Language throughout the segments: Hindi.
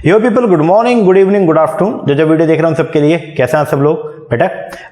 यो people, good morning, good evening, good afternoon. जो वीडियो देख रहे हैं उन सबके लिए कैसे हैं सब लोग बेटा?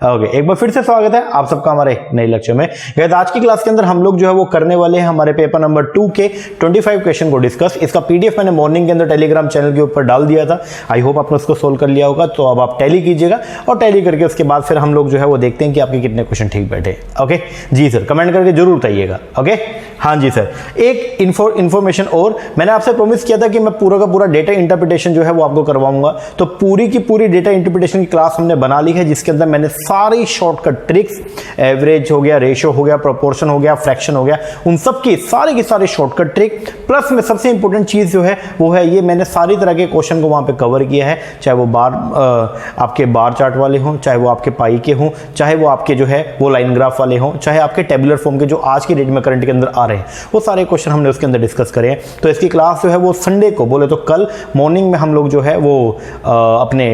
ओके, एक बार फिर से स्वागत है आप सबका हमारे नए लेक्चर में। आज की क्लास के अंदर हम लोग जो है वो करने वाले हैं हमारे पेपर नंबर 2 के 25 क्वेश्चन को डिस्कस। इसका पीडीएफ मैंने मॉर्निंग के अंदर टेलीग्राम चैनल के ऊपर डाल दिया था। आई होप आपने उसको सोल्व कर लिया होगा। तो अब आप टैली कीजिएगा और टैली करके उसके बाद फिर हम लोग जो है वो देखते हैं कि आपके कितने क्वेश्चन ठीक बैठे। ओके जी सर, कमेंट करके जरूर बताइएगा। ओके हाँ जी सर, एक इंफॉर्मेशन और, मैंने आपसे प्रॉमिस किया था कि मैं पूरा का पूरा डेटा इंटरप्रिटेशन जो है वो आपको करवाऊंगा। तो पूरी की पूरी डेटा इंटरप्रिटेशन की क्लास हमने बना ली है, जिसके अंदर मैंने सारी शॉर्टकट ट्रिक्स, एवरेज हो गया, रेशियो हो गया, प्रोपोर्शन हो गया, फ्रैक्शन हो गया, उन सब की सारी शॉर्टकट ट्रिक, प्लस में सबसे इंपॉर्टेंट चीज जो है वो है ये मैंने सारी तरह के क्वेश्चन को वहां पे कवर किया है। चाहे वो आपके बार चार्ट वाले हों, चाहे वो आपके पाई के हों, चाहे वो आपके जो है वो लाइन ग्राफ वाले हों, चाहे आपके टेबुलर फॉर्म के जो आज की डेट में करंट के अंदर आ रहे हैं, वो सारे क्वेश्चन हमने उसके अंदर डिस्कस करे हैं। तो इसकी क्लास जो है वो संडे को, बोले तो कल मॉर्निंग में हम लोग जो है वो अपने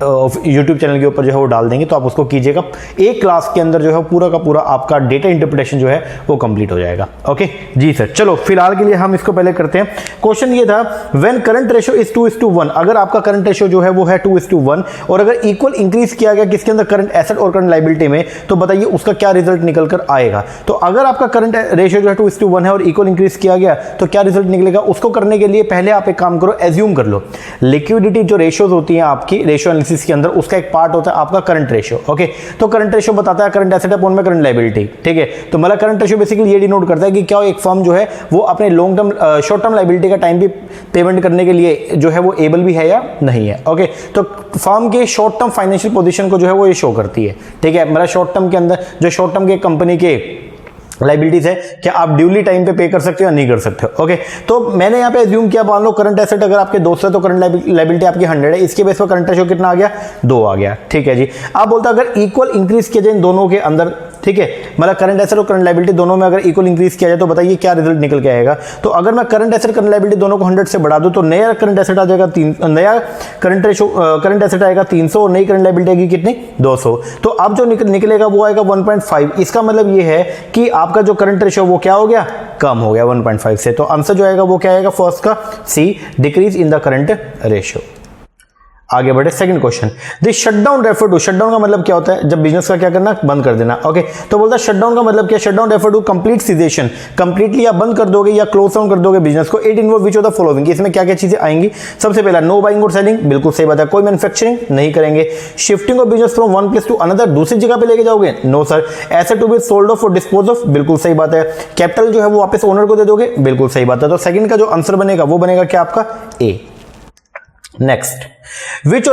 YouTube चैनल के ऊपर जो है वो डाल देंगे। तो आप उसको कीजिएगा। एक क्लास के अंदर जो है पूरा का पूरा आपका डेटा इंटरप्रिटेशन जो है वो कंप्लीट हो जाएगा। ओके जी सर, चलो फिलहाल के लिए हम इसको पहले करते हैं। क्वेश्चन ये था, व्हेन करंट रेशियो इज 2:1, अगर आपका करंट रेशियो जो है वो है 2:1 और अगर इक्वल इंक्रीज किया गया किसके अंदर, करंट एसेट और करंट लायबिलिटी में, तो बताइए उसका क्या रिजल्ट निकल कर आएगा। तो अगर आपका करंट रेशियो जो है 2:1 है और इक्वल इंक्रीज किया गया तो क्या रिजल्ट निकलेगा, उसको करने के लिए पहले आप एक काम करो, एज्यूम कर लो लिक्विडिटी जो रेशियोज होती है आपकी रेशियो एनालिसिस के अंदर, उसका एक पार्ट होता है आपका करंट रेशियो। ओके, तो करंट रेशियो बताता है करंट एसेट अपॉन में करंट लायबिलिटी। ठीक है, तो मतलब करंट रेशियो बेसिकली ये डिनोट करता है कि क्या एक फर्म जो है वो अपने long term short term liability का टाइम भी पेमेंट करने के लिए जो है वो एबल भी है या नहीं है। ओके, तो फर्म के शॉर्ट टर्म फाइनेंशियल पोजीशन को जो है वो ये शो करती है। ठीक है, मतलब शॉर्ट टर्म के अंदर जो शॉर्ट टर्म के कंपनी के लाइबिलिटीज है, क्या आप ड्यूली टाइम पे कर सकते हो या नहीं कर सकते हो। ओके, तो मैंने यहाँ पे एज्यूम किया, मान लो करंट एसेट अगर आपके 200 है तो करंट लाइबिलिटी आपकी 100 है। इसके बेस पर करंट रेशियो कितना आ गया, 2 आ गया। ठीक है जी, आप बोलते अगर इक्वल इंक्रीज किया जाए इन दोनों के अंदर, ठीक है, मतलब करंट एसेट और करंट लायबिलिटी दोनों में अगर इक्वल इंक्रीज किया जाए तो बताइए क्या रिजल्ट निकल के आएगा। तो अगर मैं करंट एसेट करंट लायबिलिटी दोनों को 100 से बढ़ा दूं तो नया करंट एसेट आ जाएगा नया करंट एसेट आएगा 300 और नई करंट लायबिलिटी आएगी कितनी, 200। तो अब जो निकलेगा वो आएगा 1.5। इसका मतलब ये है कि आपका जो करंट रेशियो वो क्या हो गया, कम हो गया 1.5 से। तो आंसर जो आएगा वो क्या आएगा, फर्स्ट का C, decrease in the current ratio. आगे बढ़े, second question, this shutdown refer to, shutdown का मतलब क्या होता है, जब बिजनेस का क्या करना, बंद कर देना। ओके, तो बोलता है शटडाउन का मतलब क्या, shutdown refer to complete cessation, completely आप बंद कर दोगे या क्लोज डाउन कर दोगे बिजनेस को। It involve which of the following, इसमें क्या क्या चीजें आएंगी। सबसे पहला, नो बाइंग और सेलिंग, बिल्कुल सही बात है, कोई मैन्युफैक्चरिंग नहीं करेंगे। Shifting of business from one place to another, दूसरी जगह पे लेके जाओगे, no sir. Asset to be sold off और डिस्पोज ऑफ, बिल्कुल सही बात है। कैपिटल जो है वो वापस ओनर को दे दोगे, बिल्कुल सही बात है। तो सेकंड का जो आंसर बनेगा वो बनेगा क्या आपका, A. Next, which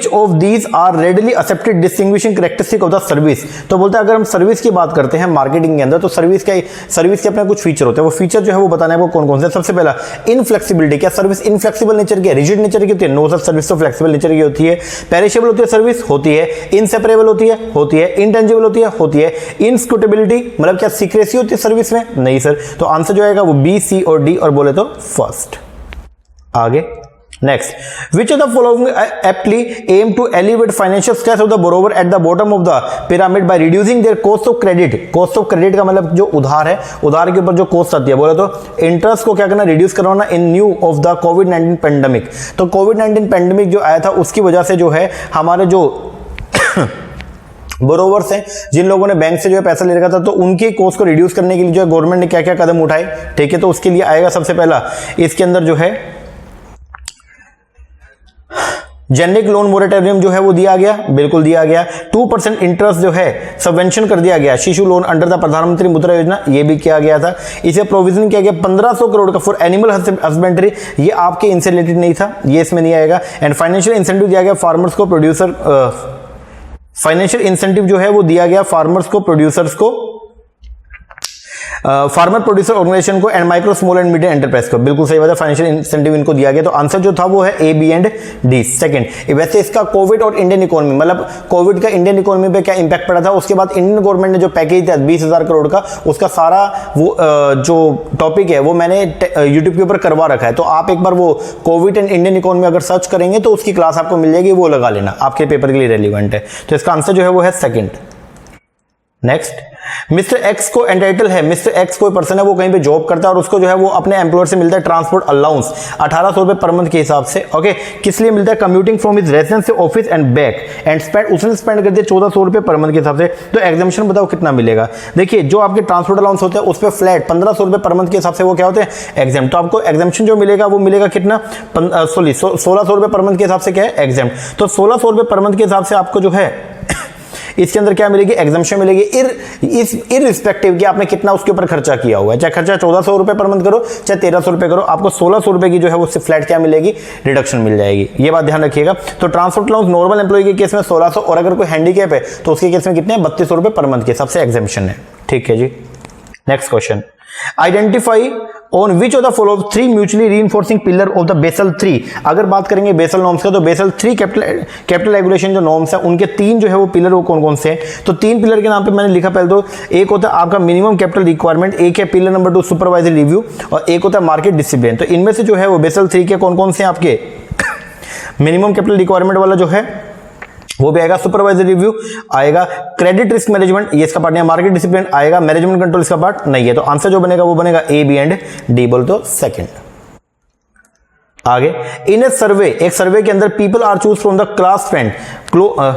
of these are readily accepted distinguishing characteristic of the service। तो बोलते हैं अगर हम सर्विस की बात करते हैं मार्केटिंग के अंदर, तो सर्विस के अपने कुछ फीचर होते हैं। वो फीचर जो है वो बताने को कौन कौन से। सबसे पहला, इनफ्लेक्सिबिलिटी, क्या सर्विस इनफ्लेक्सिबल नेचर की है, रिजिड नेचर की होती है, नो सर, सर्विस तो फ्लेक्सिबल नेचर की होती है। पेरिशेबल होती है सर्विस, होती है। इनसेपरेबल होती है। इंटेंजिबल होती है। इनस्क्रूटेबिलिटी, मतलब क्या सीक्रेसी होती है सर्विस में, नहीं सर। तो आंसर जो आएगा वो बी, सी और डी, और बोले तो फर्स्ट। आगे next, which of the following aptly aim to elevate financial stress of the borrower at the bottom of the pyramid by reducing their cost of credit। cost of credit का मतलब जो उधार है, उधार के ऊपर जो कॉस्ट आती है, बोले तो इंटरेस्ट को क्या करना, रिड्यूस करवाना इन न्यू ऑफ द कोविड-19 पेंडेमिक। तो कोविड-19 पेंडेमिक जो आया था उसकी वजह से जो है हमारे जो बोरोवर्स हैं, जिन लोगों ने बैंक से जो है पैसा ले रखा था, तो उनके कॉस्ट को रिड्यूस करने के लिए जो है गवर्नमेंट ने क्या क्या कदम उठाए। ठीक है, तो उसके लिए आएगा सबसे पहला इसके अंदर जो है जेनरिक लोन मोरेटोरियम जो है वो दिया गया, बिल्कुल दिया गया। 2% इंटरेस्ट जो है सबवेंशन कर दिया गया। शिशु लोन अंडर द प्रधानमंत्री मुद्रा योजना, ये भी किया गया था। इसे प्रोविजन किया गया 1500 करोड़ का फॉर एनिमल हस्बेंड्री, ये आपके इनसे रिलेटेड नहीं था, ये इसमें नहीं आएगा। एंड फाइनेंशियल इंसेंटिव दिया गया फार्मर्स को, प्रोड्यूसर फाइनेंशियल इंसेंटिव जो है वो दिया गया फार्मर्स को, प्रोड्यूसर्स को, फार्मर प्रोड्यूसर ऑर्गेनाइजेशन को, and micro small and medium enterprise को, बिल्कुल सही बात है, फाइनेंशियल इंसेंटिव इनको दिया गया। तो आंसर जो था वो है ए, बी एंड डी। सेकंड, वैसे इसका कोविड और इंडियन इकोनॉमी, मतलब कोविड का इंडियन इकोनॉमी पे क्या इंपैक्ट पड़ा था, उसके बाद इंडियन गवर्नमेंट ने जो पैकेज दिया 20,000 करोड़ का, उसका सारा वो जो टॉपिक है वो मैंने यूट्यूब के ऊपर करवा रखा है। तो आप एक बार वो कोविड एंड इंडियन इकोनॉमी अगर सर्च करेंगे तो उसकी क्लास आपको मिल जाएगी, वो लगा लेना, आपके पेपर के लिए रेलिवेंट है। तो इसका आंसर जो है वो है सेकंड। नेक्स्ट, मिस्टर एक्स को एंटाइटल है, मिस्टर एक्स कोई पर्सन है वो कहीं पे जॉब करता है और उसको जो है वो अपने एम्प्लॉयर से मिलता है ट्रांसपोर्ट अलाउंस 1800 रुपए पर मंथ के हिसाब से। ओके, किस लिए मिलता है? कम्यूटिंग फ्रॉम हिज रेजिडेंस से office and back and spend, उसने स्पेंड कर दिया 1400 रुपए पर मंथ के हिसाब से। तो एग्जामिशन बताओ कितना मिलेगा? देखिए जो आपके ट्रांसपोर्ट अलाउंस होते हैं उस पर फ्लैट 1500 रुपए पर मंथ के हिसाब से वो क्या होते हैं? एग्जाम। तो आपको एग्जामिशन जो मिलेगा वो मिलेगा कितना? 1600 रुपए पर मंथ के हिसाब से क्या है? एग्जाम। तो 1600 रुपए पर मंथ के हिसाब से आपको जो है इसके अंदर क्या मिलेगी? एग्जाम्पशन मिलेगी, इररिस्पेक्टिव कि आपने कितना उसके ऊपर खर्चा किया हुआ है। चाहे खर्चा 1400 रुपए पर मंथ करो चाहे 1300 रुपए करो, आपको 1600 रुपए की जो है उससे फ्लैट क्या मिलेगी? रिडक्शन मिल जाएगी। ये बात ध्यान रखिएगा। तो ट्रांसपोर्ट अलाउंस नॉर्मल एम्प्लॉय के केस में 1600 और अगर कोई हैंडीकैप है तो उसके केस में कितने? 3200 रुपए पर मंथ के हिसाब से एग्जाम्पशन है। ठीक है जी। Next question, identify on which of the following 3 mutually reinforcing pillar of the Basel 3। अगर बात करेंगे बेसल नॉर्म्स का तो बेसल 3 कैपिटल रेगुलेशन जो नॉर्म्स है उनके 3 जो है वो पिलर वो कौन कौन से हैं? तो 3 पिलर के नाम पे मैंने लिखा। पहले तो एक होता है आपका मिनिमम कैपिटल रिक्वायरमेंट, एक है पिलर नंबर 2 सुपरवाइजरी रिव्यू और एक होता है मार्केट डिसिप्लिन। तो इनमें से जो है वो बेसल 3 के कौन कौन से आपके मिनिमम कैपिटल रिक्वायरमेंट वाला जो है वो भी आएगा, सुपरवाइजरी रिव्यू आएगा, क्रेडिट रिस्क मैनेजमेंट ये इसका पार्ट नहीं है, मार्केट डिसिप्लिन आएगा, मैनेजमेंट कंट्रोल इसका पार्ट नहीं है। तो आंसर जो बनेगा वो बनेगा ए, बी एंड डी। बोल तो सेकंड। आगे, इन ए सर्वे, एक सर्वे के अंदर people are choose from the class friend,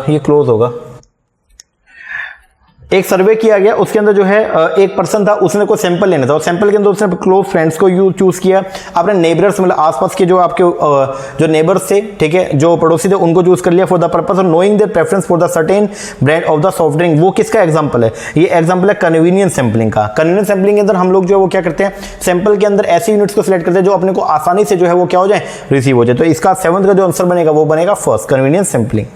ये क्लोज होगा। एक सर्वे किया गया, उसके अंदर जो है एक पर्सन था, उसने कोई सैंपल लेना था और सैंपल के अंदर उसने क्लोज फ्रेंड्स को चूज किया, अपने नेबर्स मतलब आसपास के जो आपके जो नेबर्स थे, ठीक है, जो पड़ोसी थे उनको चूज कर लिया for the purpose of knowing their preference for the certain brand of the soft drink. वो किसका एग्जांपल है? ये एग्जांपल है कन्वीनियंस सैंपलिंग का। कन्वीनियंस सैंपलिंग के अंदर हम लोग जो है वो क्या करते हैं? सैंपल के अंदर ऐसे यूनिट्स को सिलेक्ट करते हैं जो अपने को आसानी से जो है वो क्या हो जाए? रिसीव हो जाए। तो इसका 7th का जो आंसर बनेगा वो बनेगा फर्स्ट, कन्वीनियंस सैंपलिंग।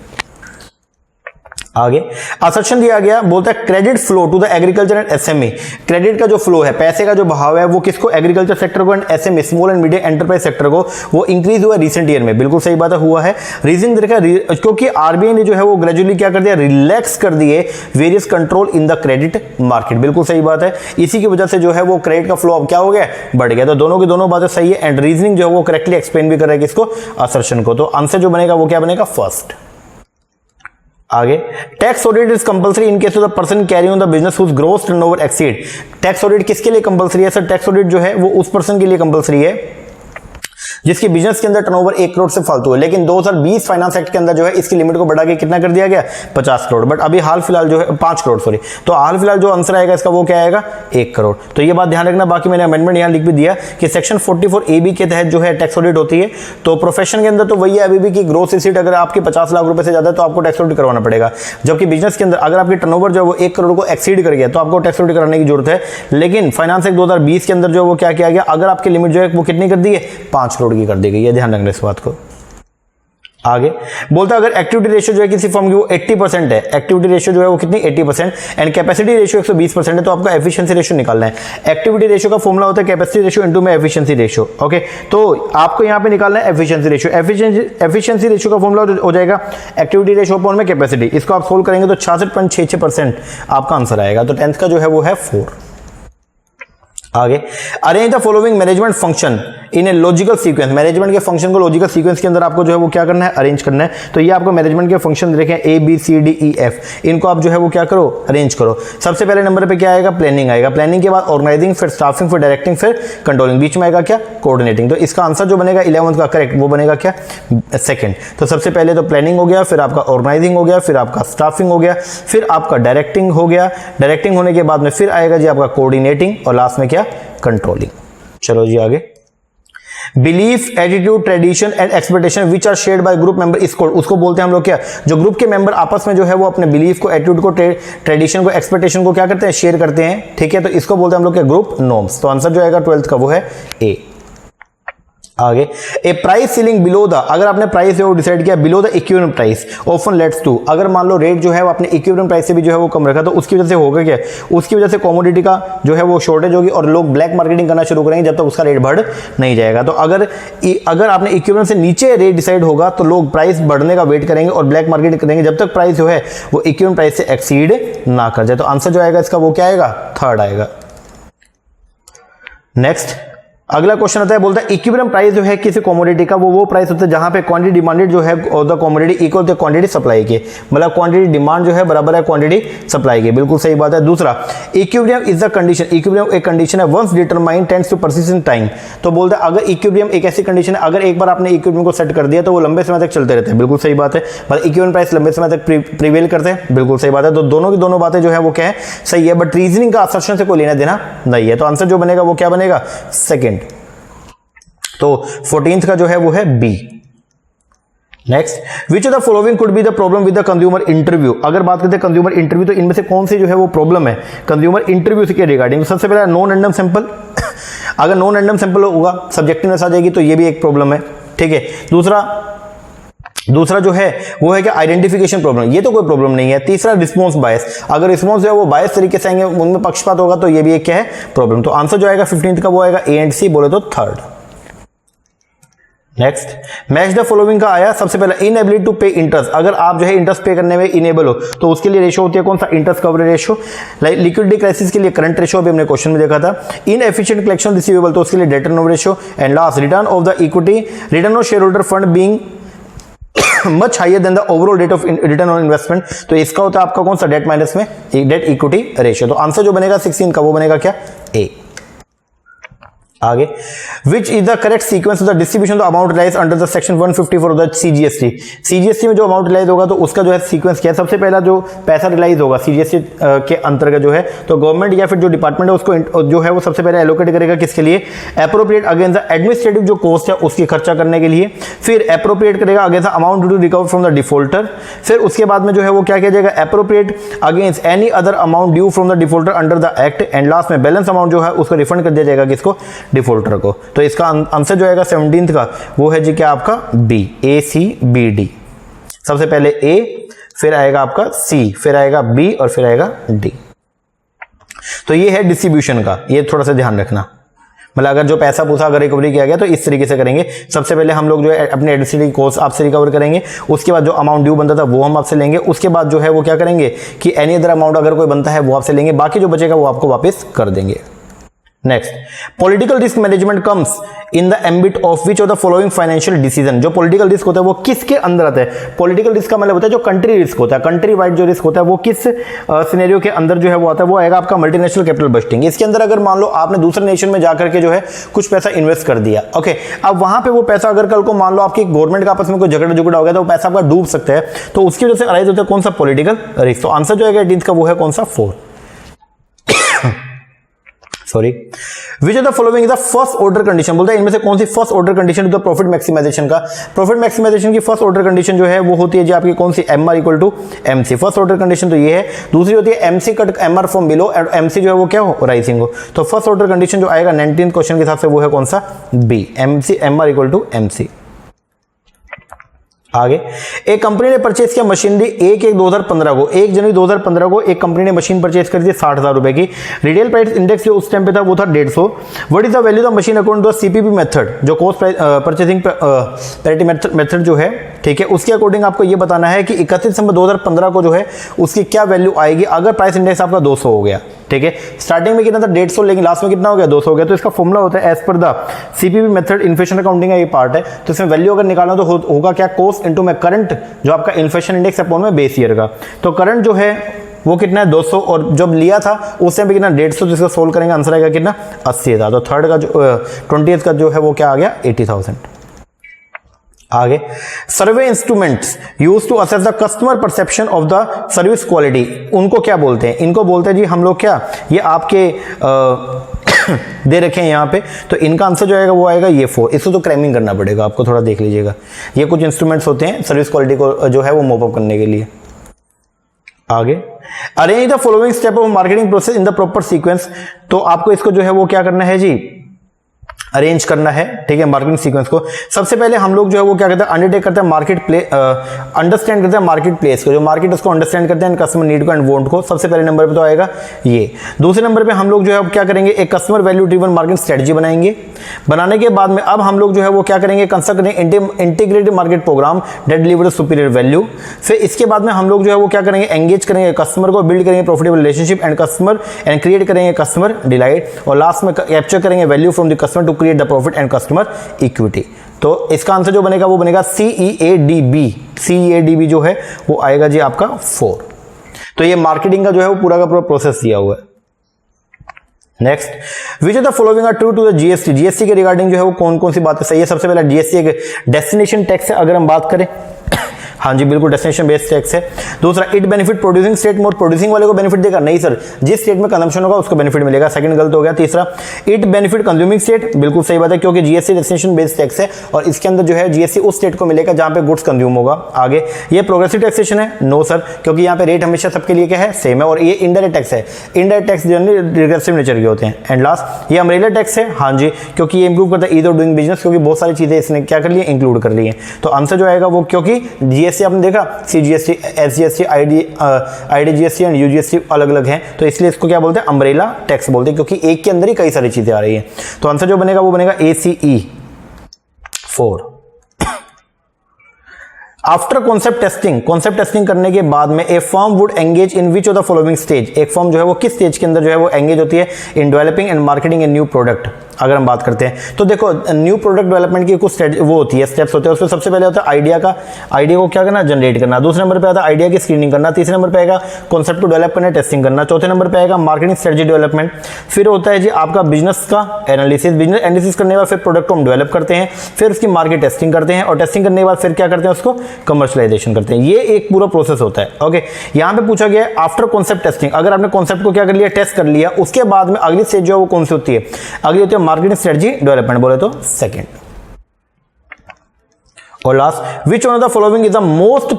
आगे असर्शन दिया गया, बोलता है credit flow to the agriculture and SME. Credit का जो फ्लो है, पैसे का जो बहाव है वो किसको? एग्रीकल्चर सेक्टर को and SME small and medium enterprise sector को, वो इंक्रीज हुआ रिसेंट ईयर में। बिल्कुल सही बात है, हुआ है। रीजन देखा, क्योंकि आरबीआई ने जो है वो ग्रेजुअली क्या कर दिया? रिलैक्स कर दिए various control in the credit market. बिल्कुल सही बात है। इसी की वजह से जो है वो क्रेडिट का फ्लो अब क्या हो गया? बढ़ गया। तो दोनों की दोनों बातें सही है एंड रीजनिंग जो है वो करेक्टली एक्सप्लेन भी कर रहा है किसको? असर्शन को। तो आंसर जो बनेगा वो क्या बनेगा? फर्स्ट। आगे, tax audit is compulsory in case of the person carrying on the business whose gross turnover exceed. Tax audit किसके लिए कंपल्सरी है? सर टैक्स ऑडिट जो है वो उस पर्सन के लिए कंपल्सरी है जिसके बिजनेस के अंदर टर्नओवर 1 करोड़ से फालतू है। लेकिन 2020 फाइनेंस एक्ट के अंदर जो है इसकी लिमिट को बढ़ा के कितना कर दिया गया? 50 करोड़। बट अभी हाल फिलहाल जो है 5 करोड़ सॉरी। तो हाल फिलहाल जो आंसर आएगा इसका वो क्या आएगा? 1 करोड़। तो ये बात ध्यान रखना। बाकी मैंने अमेंडमेंट यहाँ लिख भी दिया कि सेक्शन 44AB के तहत जो है टैक्स ऑडिट होती है। तो प्रोफेशन के अंदर तो वही है अभी भी कि ग्रोस रिसीट अगर आपकी 50 लाख रुपए से ज्यादा है तो आपको टैक्स ऑडिट करवाना पड़ेगा। जबकि बिजनेस के अंदर अगर आपकी टर्नओवर जो है वो 1 करोड़ को एक्सीड कर गया तो आपको टैक्स ऑडिट कराने की जरूरत है। लेकिन फाइनेंस एक्ट 2020 के अंदर जो वो क्या किया गया? अगर आपकी लिमिट जो है वो कितनी कर दी है? 5 करोड़ की कर दी गई है। ध्यान रखना इस बात को। आगे बोलता है अगर एक्टिविटी रेशियो जो है किसी फर्म की वो 80% है, एक्टिविटी रेशियो जो है वो कितनी 80% एंड कैपेसिटी रेशियो 120% है, तो आपका एफिशिएंसी रेशियो निकालना है। एक्टिविटी रेशियो का फॉर्मूला होता है कैपेसिटी रेशियो इनटू में एफिशिएंसी रेशियो। ओके, तो आपको यहां पे निकालना है एफिशिएंसी रेशियो। एफिशिएंसी रेशियो का फॉर्मूला हो जाएगा एक्टिविटी रेशियो अपॉन में कैपेसिटी। इसको आप सोल्व करेंगे तो 66.66% आपका आंसर आएगा। तो 10th का जो है वो है 4। आगे, arrange the following management function in a logical sequence. Management के फंक्शन को लॉजिकल सीक्वेंस के अंदर आपको जो है वो क्या करना है? अरेंज करना है। तो ये आपको मैनेजमेंट के फंक्शन देखें ABCDEF, इनको आप जो है वो क्या करो? अरेंज करो। सबसे पहले नंबर पे क्या आएगा? प्लानिंग आएगा। प्लानिंग के बाद ऑर्गेनाइजिंग, फिर स्टाफिंग, फिर डायरेक्टिंग, फिर कंट्रोलिंग। बीच में आएगा क्या? कोऑर्डिनेटिंग। तो इसका आंसर जो बनेगा 11th का करेक्ट वो बनेगा क्या? सेकंड। तो सबसे पहले तो प्लानिंग हो गया, फिर आपका ऑर्गेनाइजिंग हो गया, फिर आपका स्टाफिंग हो गया, फिर आपका डायरेक्टिंग हो गया। डायरेक्टिंग होने के बाद में फिर आएगा जी आपका कोऑर्डिनेटिंग और लास्ट में क्या? कंट्रोलिंग। चलो जी आगे, belief, attitude, tradition and expectation which are shared by group member is called. उसको बोलते हैं हम लोग क्या? जो ग्रुप के मेंबर आपस में जो है वो अपने बिलीफ को, एटीट्यूड को, ट्रेडिशन को, एक्सपेक्टेशन को क्या करते हैं? शेयर करते हैं। ठीक है, तो इसको बोलते हैं हम लोग क्या? Group norms. तो आंसर जो आएगा 12th का वो है ए। आगे, a price ceiling below the, अगर आपने प्राइस जो डिसाइड किया below the equivalent price often let's to, अगर मान लो रेट जो है वो अपने इक्विवेलेंट प्राइस से भी जो है वो कम रखा तो उसकी वजह से होगा क्या? उसकी वजह से कमोडिटी का जो है वो शॉर्टेज होगी और लोग ब्लैक मार्केटिंग करना शुरू करेंगे जब तक उसका रेट बढ़ नहीं जाएगा। तो अगर आपने इक्विवेलेंट से नीचे रेट डिसाइड होगा तो लोग प्राइस बढ़ने का वेट करेंगे और ब्लैक मार्केटिंग करेंगे जब तक प्राइस जो है वो इक्विवेलेंट प्राइस से एक्सीड ना कर जाए। तो आंसर जो आएगा इसका वो क्या आएगा? 3rd आएगा। नेक्स्ट, अगला क्वेश्चन आता है, बोलता है इक्विलिब्रियम प्राइस जो है किसी कमोडिटी का वो प्राइस होता है जहां पे क्वांटिटी डिमांडेड जो है और the commodity equal to quantity supply के, मतलब क्वांटिटी डिमांड जो है बराबर है क्वांटिटी सप्लाई के, बिल्कुल सही बात है। दूसरा, equilibrium is the condition, equilibrium एक कंडीशन है once determine tends to persist in time. तो बोलता है अगर इक्विलिब्रियम एक ऐसी कंडीशन है अगर एक बार आपने इक्विलिब्रियम को सेट कर दिया तो वो लंबे समय तक चलते रहते हैं, बिल्कुल सही बात है। मतलब इक्विलिब्रियम प्राइस लंबे समय तक प्रिवेल करते हैं, बिल्कुल सही बात है। तो दोनों की दोनों बातें जो है वो क्या है, सही है, बट रीजनिंग का असर्शन से कोई लेना देना नहीं है। तो आंसर जो बनेगा वो क्या बनेगा, सेकंड। तो 14th का जो है वो है B. Next, which of the following could be the problem with the consumer interview. अगर बात करते हैं कंज्यूमर इंटरव्यू तो इनमें से कौन सी जो है वो प्रॉब्लम है कंज्यूमर इंटरव्यू के रिगार्डिंग। सबसे पहला नॉन रैंडम सैंपल, अगर नॉन रैंडम सैंपल होगा सब्जेक्टिवनेस आ जाएगी तो ये भी एक प्रॉब्लम है, ठीक है। दूसरा जो है वो है कि आइडेंटिफिकेशन प्रॉब्लम, ये तो कोई प्रॉब्लम नहीं है। तीसरा रिस्पॉन्स बायस, अगर रिस्पॉन्स जो है वो बायस तरीके से आएंगे उनमें पक्षपात होगा तो ये भी एक क्या है प्रॉब्लम। तो आंसर जो आएगा 15th का वो आएगा ए एंड सी, बोले तो third. Next, match the following का आया सबसे पहला इनएबिलिटी टू पे इंटरेस्ट। अगर आप जो है इंटरेस्ट पे करने में इनेबल हो तो उसके लिए रेशो होती है कौन सा, interest coverage ratio. Liquidity crisis के लिए करंट रेशो अभी हमने क्वेश्चन में देखा था। इनएफिशिएंट कलेक्शन रिसीवेबल तो उसके लिए debt turnover ratio. And last, return of the equity, return of share holder fund being much higher than the overall rate of return on investment. तो इसका होता है आपका कौन सा, डेट माइनस में डेट इक्विटी रेशियो। तो आंसर जो बनेगा 16 का वो बनेगा क्या, ए। आगे, which is the correct sequence of the distribution of amount realise under the section 154 of the CGST. CGST में जो अमाउंट रिलाइज होगा तो उसका जो है सीक्वेंस क्या है, सबसे पहला जो पैसा रिलाइज होगा सीजीएसटी के अंतर्गत जो है तो गवर्नमेंट या फिर जो डिपार्टमेंट है उसको जो है वो सबसे पहले एलोकेट करेगा किसके लिए, एप्रोप्रिएट अगेंस्ट द एडमिनिस्ट्रेटिव जो कॉस्ट है उसकी खर्चा करने के लिए। फिर एप्रोप्रिएट करेगा against the amount to recover from the defaulter. फिर उसके बाद में जो है वो क्या किया जाएगा, appropriate against any other amount due from the defaulter under the act. And last में बैलेंस अमाउंट जो है उसको रिफंड कर दिया जाएगा किसको, डिफॉल्टर को। तो इसका आंसर जो आएगा 17th का वो है जी क्या आपका बी, ए सी बी डी। सबसे पहले ए, फिर आएगा आपका सी, फिर आएगा बी और फिर आएगा डी। तो ये है डिस्ट्रीब्यूशन का, ये थोड़ा सा ध्यान रखना। मतलब अगर जो पैसा पूछा अगर रिकवरी किया गया तो इस तरीके से करेंगे। सबसे पहले हम लोग जो है अपने एडमिनिस्ट्रेटिव कॉस्ट आपसे रिकवर करेंगे, उसके बाद जो अमाउंट ड्यू बनता था वो हम आपसे लेंगे, उसके बाद जो है वो क्या करेंगे कि एनी अदर अमाउंट अगर कोई बनता है वो आपसे लेंगे, बाकी जो बचेगा वो आपको वापस कर देंगे। Next, political risk management comes in the ambit of which of the following financial decision. जो पॉलिटिकल रिस्क होता है वो किसके अंदर आता है, पॉलिटिकल रिस्क का मतलब होता है जो कंट्री रिस्क होता है, कंट्री वाइड जो रिस्क होता है वो किस सिनेरियो के अंदर जो है वो आता है, वो आएगा आपका मल्टीनेशनल कैपिटल बस्टिंग। इसके अंदर अगर मान लो आपने दूसरे नेशन में जाकर के जो है कुछ पैसा इन्वेस्ट कर दिया, ओके, अब वहां पे वो पैसा अगर कल को मान लो आपकी गवर्नमेंट का आपस में कोई झगड़ा हो गया तो वो पैसा आपका डूब सकता है, तो उसकी वजह से अराइज होता है कौन सा, पॉलिटिकल रिस्क। तो आंसर जो है 18th का वो है कौन सा, 4। Sorry, which of the following is the first order condition. बोलता है इनमें से कौन सी first order condition to the profit maximization का। प्रॉफिट मैक्सिमाइजेशन की फर्स्ट ऑर्डर कंडीशन जो है वो होती है जी आपकी कौन सी, M R equal to M C. First order condition तो ये है। दूसरी होती है M C cut M R from below, and M C जो है वो क्या हो, राइजिंग हो। तो फर्स्ट ऑर्डर कंडीशन जो आएगा 19th क्वेश्चन के हिसाब से वो है कौन सा, B, M C, M R equal to M C. आगे, एक कंपनी ने परचेज किया मशीनरी 1/1/2015 को, 1 जनवरी 2015 को एक कंपनी ने मशीन परचेज कर दी 60,000 रुपए की। रिटेल प्राइस इंडेक्स जो उस टाइम पे था वो था 150। What is the value of machine according to CPP method, जो कॉस्ट परचेसिंग पैरिटी मेथड जो है, ठीक है, उसके अकॉर्डिंग आपको ये बताना है कि 31 दिसंबर 2015 को जो है उसकी क्या वैल्यू आएगी अगर प्राइस इंडेक्स आपका 200 हो गया, ठीक है। स्टार्टिंग में कितना था 150, लेकिन लास्ट में कितना हो गया, 200 हो गया। तो इसका फॉर्मूला होता है as per the CPP method, inflation accounting का ये पार्ट है। तो इसमें वैल्यू अगर निकालना तो होगा क्या, कॉस्ट इनटू में करंट जो आपका इन्फ्लेशन इंडेक्स अपॉन में बेस ईयर का। तो करंट जो है वो कितना है, 200, और जब लिया था उस टाइम पे कितना, 150। जिसका सोल्व करेंगे आंसर आएगा कितना, 80,000। तो थर्ड का जो 20th का जो है वो क्या आ गया, 80,000। आगे, survey instruments use to assess the customer perception of the service quality, उनको क्या बोलते हैं, इनको बोलते हैं जी हम लोग क्या, ये आपके दे रखे हैं यहाँ पे। तो इनका आंसर जो आएगा वो आएगा ये 4। इसको तो क्रैमिंग करना पड़ेगा आपको, थोड़ा देख लीजिएगा। ये कुछ इंस्ट्रूमेंट्स होते हैं सर्विस क्वालिटी को जो है वो मोप अप करने के लिए। आगे, arrange the following step of marketing process in the proper sequence. तो आपको इसको जो है वो क्या करना है जी, अरेंज करना है, ठीक है, मार्केटिंग सीक्वेंस को। सबसे पहले हम लोग जो है वो क्या करते हैं, अंडरटेक करते हैं मार्केट प्लेस, अंडरस्टैंड करते हैं मार्केट प्लेस को, जो मार्केट उसको अंडरस्टैंड करते हैं कस्टमर नीड को एंड वांट को। सबसे पहले नंबर पे तो आएगा ये। दूसरे नंबर पे हम लोग जो है क्या करेंगे, एक customer value driven market strategy बनाएंगे। बनाने के बाद में अब हम लोग जो है वो क्या करेंगे, कंस्ट्रक्ट करेंगे integrated market programme that deliver superior value. फिर इसके बाद में हम लोग जो है वो क्या करेंगे, एंगेज करेंगे कस्टमर को, बिल्ड करेंगे profitable relationship and customer and create करेंगे कस्टमर डिलाइट। और लास्ट में कैप्चर करेंगे value from the customer to create the profit and customer equity. तो इसका आंसर जो बनेगा वो बनेगा CEADB। CEADB जो है वो आएगा जी आपका 4। तो ये मार्केटिंग का जो है वो पूरा का पूरा प्रोसेस दिया हुआ है। Next, which of the following are true to the GST. GST के रिगार्डिंग जो है वो कौन कौन सी बातें सही है। सबसे पहला जीएसटी एक डेस्टिनेशन टैक्स है अगर हम बात करें, हाँ जी बिल्कुल डेस्टिनेशन बेस्ड टैक्स है। दूसरा, it benefit producing state more, producing वाले को बेनिफिट देगा, नहीं सर, जिस स्टेट में कंजम्पशन होगा उसको बेनिफिट मिलेगा, सेकंड गलत हो गया। तीसरा, इट बेनिफिट कंज्यूमिंग स्टेट, बिल्कुल सही बात है क्योंकि जीएसटी डेस्टिनेशन बेस्ड टैक्स है और इसके अंदर जो है जीएसटी उस स्टेट को मिलेगा जहां पे गुड्स कंज्यूम होगा। आगे, ये प्रोग्रेसिव टैक्सेशन है, नो सर, क्योंकि यहाँ पे रेट हमेशा सबके लिए क्या है, सेम है। और ये इनडायरेक्ट टैक्स है, indirect tax generally regressive nature के होते हैं। एंड लास्ट, ये अम्ब्रेला टैक्स है, हाँ जी, क्योंकि ये इंप्रूव करता है ईज ऑफ डूइंग बिजनेस, क्योंकि बहुत सारी चीजें इसने क्या कर ली, इंक्लूड कर ली है। तो आंसर जो आएगा वो, क्योंकि जीएसटी आपने देखा CGST, SGST, IDGST and UGST अलग अलग हैं, तो इसलिए इसको क्या बोलते हैं, अम्ब्रेला टैक्स बोलते हैं, क्योंकि एक के अंदर ही कई सारी चीजें आ रही हैं। तो आंसर जो बनेगा वो बनेगा ACE 4। आफ्टर कॉन्सेप्ट टेस्टिंग करने के बाद में a firm would engage in which of the following stage. एक फर्म जो है वो किस स्टेज के अंदर जो है वो एंगेज होती है, in developing and marketing a new product. अगर हम बात करते हैं तो देखो, न्यू प्रोडक्ट डेवलपमेंट की कुछ वो होती है, स्टेप्स होते हैं। उसमें सबसे पहले होता है आइडिया को क्या करना, जनरेट करना। दूसरे नंबर पे आता है आइडिया की स्क्रीनिंग करना। तीसरे नंबर पे आएगा कॉन्सेप्ट को डेवलप करना, टेस्टिंग करना। चौथे नंबर पे आएगा मार्केटिंग स्ट्रेटजी डेवलपमेंट। फिर होता है जी आपका बिजनेस का एनालिसिस। बिजनेस एनालिसिस करने के बाद फिर प्रोडक्ट को हम डेवलप करते हैं, फिर उसकी मार्केट टेस्टिंग करते हैं और टेस्टिंग करने के बाद फिर क्या करते हैं, उसको कमर्शियलाइजेशन करते हैं। ये एक पूरा प्रोसेस होता है। ओके, यहां पे पूछा गया है आफ्टर कॉन्सेप्ट टेस्टिंग, अगर आपने कॉन्सेप्ट को क्या कर लिया, टेस्ट कर लिया, उसके बाद में अगली स्टेज जो है वो कौन सी होती है, अगली होती है मार्केटिंग स्ट्रेटजी डेवलपमेंट, बोले तो सेकंड। और last, which one of the following is the most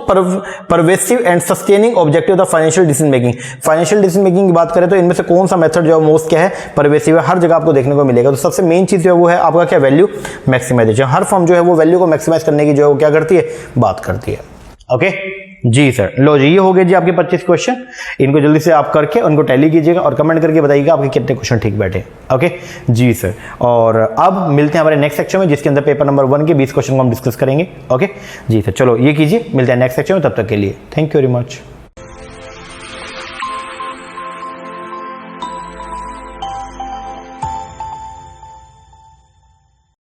pervasive and sustaining objective of financial decision making. Financial decision making की बात करें तो इनमें से कौन सा मेथड जो है मोस्ट क्या है, परवेसिव है, हर जगह आपको देखने को मिलेगा। तो सबसे मेन चीज जो है वो है आपका क्या, वैल्यू मैक्सिमाइजेशन। हर फर्म जो है वो वैल्यू को मैक्सिमाइज करने की जो है वो क्या करती है, बात करती है। ओके जी सर, लो जी, ये हो गए जी आपके 25 क्वेश्चन। इनको जल्दी से आप करके उनको टैली कीजिएगा और कमेंट करके बताइएगा आपके कितने क्वेश्चन ठीक बैठे। ओके जी सर, और अब मिलते हैं हमारे नेक्स्ट सेक्शन में जिसके अंदर पेपर नंबर 1 के 20 क्वेश्चन को हम डिस्कस करेंगे। ओके जी सर, चलो ये कीजिए, मिलते हैं नेक्स्ट सेक्शन में, तब तक के लिए थैंक यू वेरी मच।